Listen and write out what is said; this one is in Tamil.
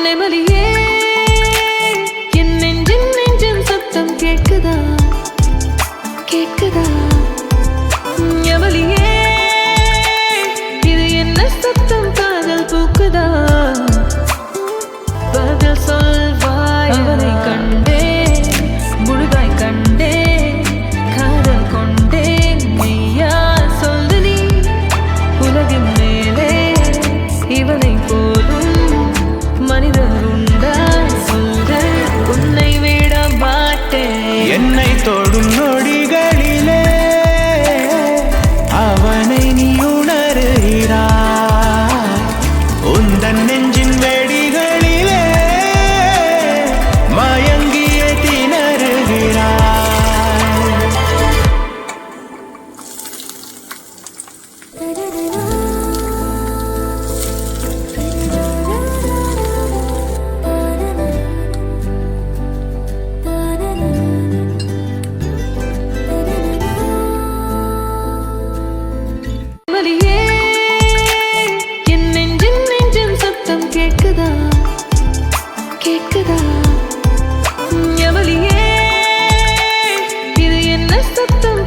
நெமலியே என் நெஞ்சின் சத்தம் கேட்குதா கேட்குதா எமலியே இது என்ன சத்தம் காதல் பூக்குதா பதில் சொல்வாய் அவனை கண்டேன் முழுதாய் கண்டேன் காதல் கொண்டேன் மெய்யா சொல்லு நீ உலகின் மேலே இவனை போலும் மனிதர் உண்டா சொல்ல உன்னை விட மாட்டேன் என்னை தொடும் நொடிகளிலே அவனை நீ உணர்கிறாய் உந்தன் நெஞ்சின் வெடிகளிலே மயங்கிய திணறுகிறாய் எமலியே என் நெஞ்சின் சத்தம் கேட்குதா கேட்குதா எமலியே இது என்ன சத்தம்